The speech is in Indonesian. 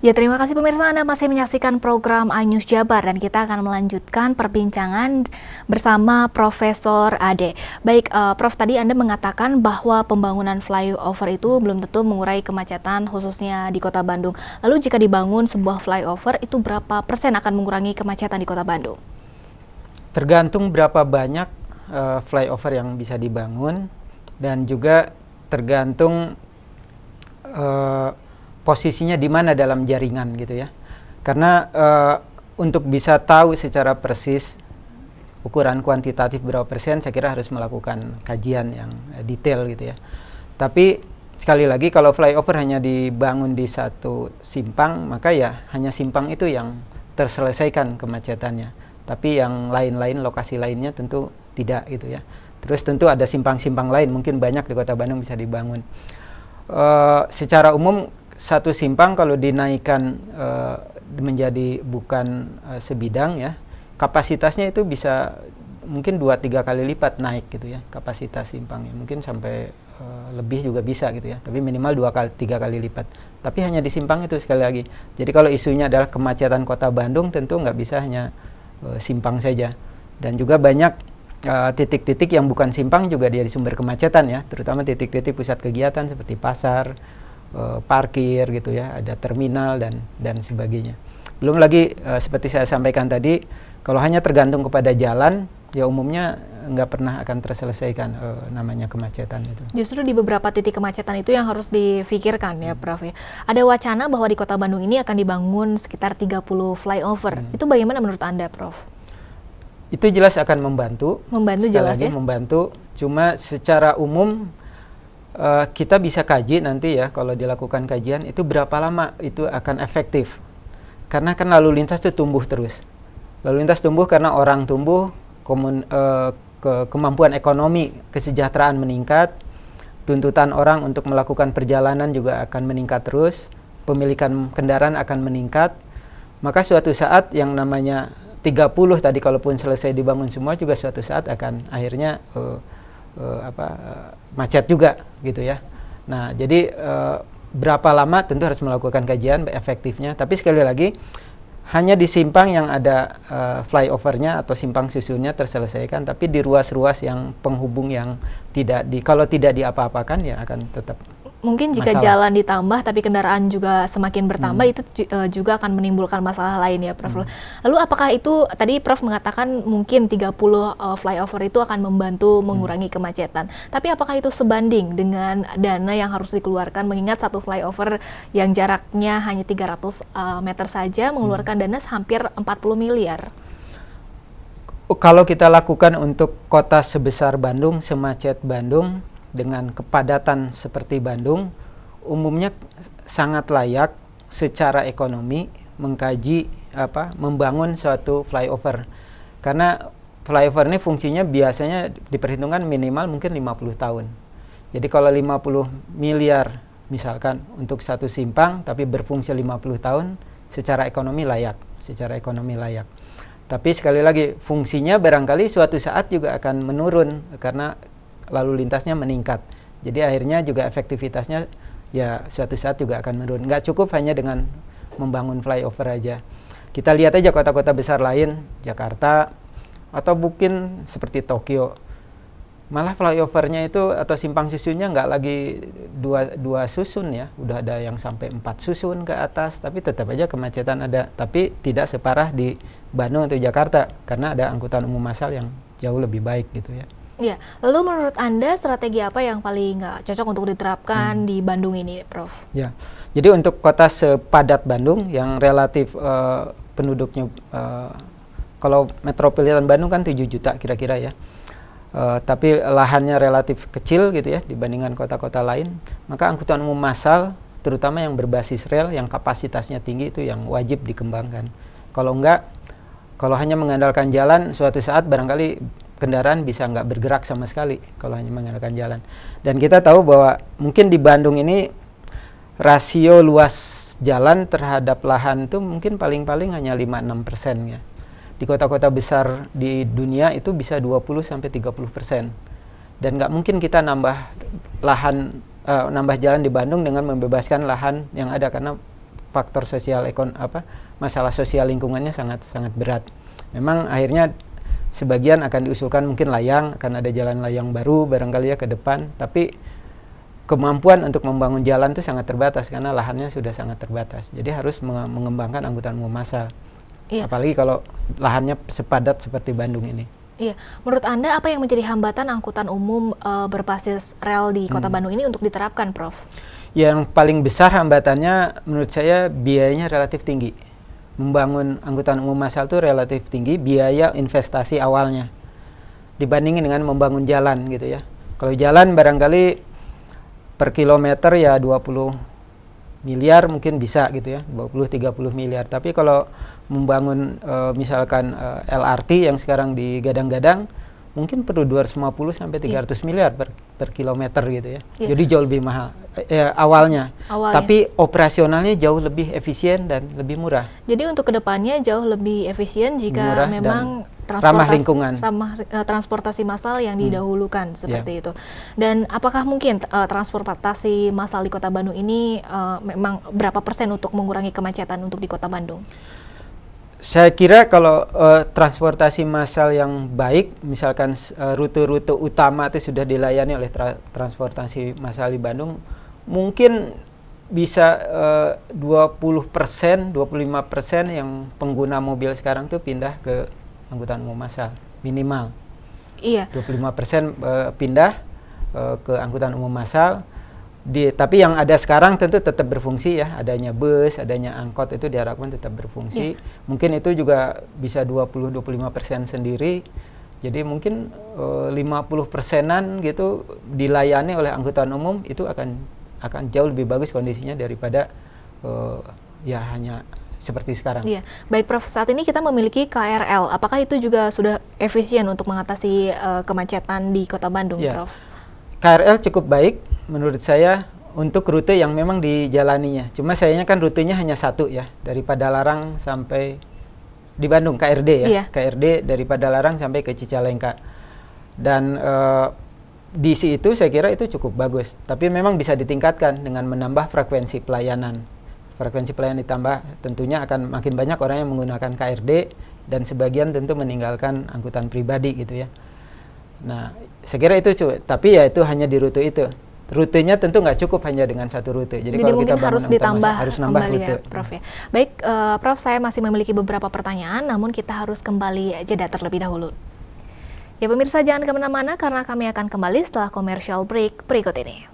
Ya, terima kasih pemirsa, Anda masih menyaksikan program iNews Jabar dan kita akan melanjutkan perbincangan bersama Profesor Ade. Baik, Prof, tadi Anda mengatakan bahwa pembangunan flyover itu belum tentu mengurai kemacetan khususnya di Kota Bandung. Lalu jika dibangun sebuah flyover itu berapa persen akan mengurangi kemacetan di Kota Bandung? Tergantung berapa banyak flyover yang bisa dibangun dan juga tergantung posisinya di mana dalam jaringan gitu ya. Karena untuk bisa tahu secara persis ukuran kuantitatif berapa persen, saya kira harus melakukan kajian yang detail gitu ya. Tapi sekali lagi kalau flyover hanya dibangun di satu simpang, maka ya hanya simpang itu yang terselesaikan kemacetannya. Tapi yang lain-lain, lokasi lainnya tentu tidak gitu ya. Terus tentu ada simpang-simpang lain, mungkin banyak di Kota Bandung bisa dibangun. Secara umum satu simpang kalau dinaikkan menjadi bukan sebidang ya, kapasitasnya itu bisa mungkin 2-3 kali lipat naik gitu ya, kapasitas simpangnya mungkin sampai lebih juga bisa gitu ya, tapi minimal 2-3 kali lipat. Tapi hanya di simpang itu sekali lagi. Jadi kalau isunya adalah kemacetan Kota Bandung, tentu nggak bisa hanya simpang saja, dan juga banyak titik-titik yang bukan simpang juga dia di sumber kemacetan ya, terutama titik-titik pusat kegiatan seperti pasar, parkir gitu ya, ada terminal dan sebagainya. Belum lagi seperti saya sampaikan tadi, kalau hanya tergantung kepada jalan, ya umumnya nggak pernah akan terselesaikan namanya kemacetan itu. Justru di beberapa titik kemacetan itu yang harus difikirkan ya, Prof. Ya. Ada wacana bahwa di Kota Bandung ini akan dibangun sekitar 30 flyover. Itu bagaimana menurut Anda, Prof? Itu jelas akan membantu. Membantu jelas ya? Membantu, cuma secara umum kita bisa kaji nanti ya, kalau dilakukan kajian itu berapa lama itu akan efektif. Karena kan lalu lintas itu tumbuh terus. Lalu lintas tumbuh karena orang tumbuh, kemampuan ekonomi, kesejahteraan meningkat, tuntutan orang untuk melakukan perjalanan juga akan meningkat terus, pemilikan kendaraan akan meningkat. Maka suatu saat yang namanya 30 tadi kalaupun selesai dibangun semua juga suatu saat akan akhirnya macet juga gitu ya. Nah, jadi berapa lama tentu harus melakukan kajian efektifnya, tapi sekali lagi hanya di simpang yang ada flyovernya atau simpang susunnya terselesaikan, tapi di ruas-ruas yang penghubung yang kalau tidak diapa-apakan ya akan tetap mungkin jika masalah. Jalan ditambah tapi kendaraan juga semakin bertambah itu juga akan menimbulkan masalah lain ya, Prof. Lalu apakah itu tadi Prof mengatakan mungkin 30 flyover itu akan membantu mengurangi kemacetan. Tapi apakah itu sebanding dengan dana yang harus dikeluarkan, mengingat satu flyover yang jaraknya hanya 300 meter saja mengeluarkan dana hampir 40 miliar. Kalau kita lakukan untuk kota sebesar Bandung, semacet Bandung, dengan kepadatan seperti Bandung, umumnya sangat layak secara ekonomi mengkaji membangun suatu flyover. Karena flyover ini fungsinya biasanya diperhitungkan minimal mungkin 50 tahun. Jadi kalau 50 miliar misalkan untuk satu simpang tapi berfungsi 50 tahun, secara ekonomi layak, Tapi sekali lagi fungsinya barangkali suatu saat juga akan menurun karena lalu lintasnya meningkat. Jadi akhirnya juga efektivitasnya ya suatu saat juga akan menurun. Nggak cukup hanya dengan membangun flyover aja. Kita lihat aja kota-kota besar lain, Jakarta, atau mungkin seperti Tokyo. Malah flyovernya itu atau simpang susunnya nggak lagi dua susun ya, udah ada yang sampai 4 susun ke atas, tapi tetap aja kemacetan ada. Tapi tidak separah di Bandung atau Jakarta, karena ada angkutan umum massal yang jauh lebih baik gitu ya. Iya, lalu menurut Anda strategi apa yang paling cocok untuk diterapkan di Bandung ini, Prof? Ya, jadi untuk kota sepadat Bandung yang relatif penduduknya, kalau metropolitan Bandung kan 7 juta kira-kira ya, tapi lahannya relatif kecil gitu ya dibandingkan kota-kota lain, maka angkutan umum massal, terutama yang berbasis rel, yang kapasitasnya tinggi itu yang wajib dikembangkan. Kalau enggak, kalau hanya mengandalkan jalan, suatu saat barangkali kendaraan bisa nggak bergerak sama sekali kalau hanya mengandalkan jalan. Dan kita tahu bahwa mungkin di Bandung ini rasio luas jalan terhadap lahan itu mungkin paling-paling hanya 5-6% ya. Di kota-kota besar di dunia itu bisa 20-30%. Dan nggak mungkin kita nambah jalan di Bandung dengan membebaskan lahan yang ada, karena faktor masalah sosial lingkungannya sangat berat. Memang akhirnya sebagian akan diusulkan mungkin layang, akan ada jalan layang baru barangkali ya ke depan, tapi kemampuan untuk membangun jalan itu sangat terbatas karena lahannya sudah sangat terbatas. Jadi harus mengembangkan angkutan umum massal. Iya. Apalagi kalau lahannya sepadat seperti Bandung ini. Iya, menurut Anda apa yang menjadi hambatan angkutan umum berbasis rel di Kota Bandung ini untuk diterapkan, Prof? Yang paling besar hambatannya menurut saya biayanya relatif tinggi. Membangun angkutan umum massal itu relatif tinggi biaya investasi awalnya dibandingin dengan membangun jalan gitu ya. Kalau jalan barangkali per kilometer ya 20 miliar mungkin bisa gitu ya, 20-30 miliar. Tapi kalau membangun misalkan LRT yang sekarang digadang-gadang mungkin perlu 250 sampai 300 miliar per kilometer gitu ya. Jadi jauh lebih mahal awalnya. Tapi operasionalnya jauh lebih efisien dan lebih murah. Jadi untuk kedepannya jauh lebih efisien jika murah memang ramah lingkungan, transportasi massal yang didahulukan seperti itu. Dan apakah mungkin transportasi massal di Kota Bandung ini memang berapa persen untuk mengurangi kemacetan untuk di Kota Bandung? Saya kira kalau transportasi massal yang baik, misalkan rute-rute utama itu sudah dilayani oleh transportasi massal di Bandung, mungkin bisa 20%, 25% yang pengguna mobil sekarang tuh pindah ke angkutan umum massal minimal. Iya. 25% pindah ke angkutan umum massal. Tapi yang ada sekarang tentu tetap berfungsi ya, adanya bus, adanya angkot itu diharapkan tetap berfungsi. Mungkin itu juga bisa 20-25% sendiri. Jadi mungkin 50%-an gitu dilayani oleh angkutan umum, itu akan jauh lebih bagus kondisinya daripada ya hanya seperti sekarang. Iya, baik Prof. Saat ini kita memiliki KRL. Apakah itu juga sudah efisien untuk mengatasi kemacetan di Kota Bandung, Prof? KRL cukup baik menurut saya untuk rute yang memang dijalaninya. Cuma sayangnya kan rutenya hanya satu ya, dari Padalarang sampai di Bandung, KRD ya. KRD dari Padalarang sampai ke Cicalengka. Dan di situ saya kira itu cukup bagus. Tapi memang bisa ditingkatkan dengan menambah frekuensi pelayanan. Frekuensi pelayanan ditambah, tentunya akan makin banyak orang yang menggunakan KRD dan sebagian tentu meninggalkan angkutan pribadi gitu ya. Nah, saya kira itu tapi ya itu hanya di rute itu. Rutenya tentu nggak cukup hanya dengan satu rute. Jadi kalau mungkin kita harus ditambah harus nambah kembali rute. Ya, Prof ya. Baik, Prof, saya masih memiliki beberapa pertanyaan, namun kita harus kembali jeda terlebih dahulu. Ya pemirsa, jangan kemana-mana karena kami akan kembali setelah commercial break berikut ini.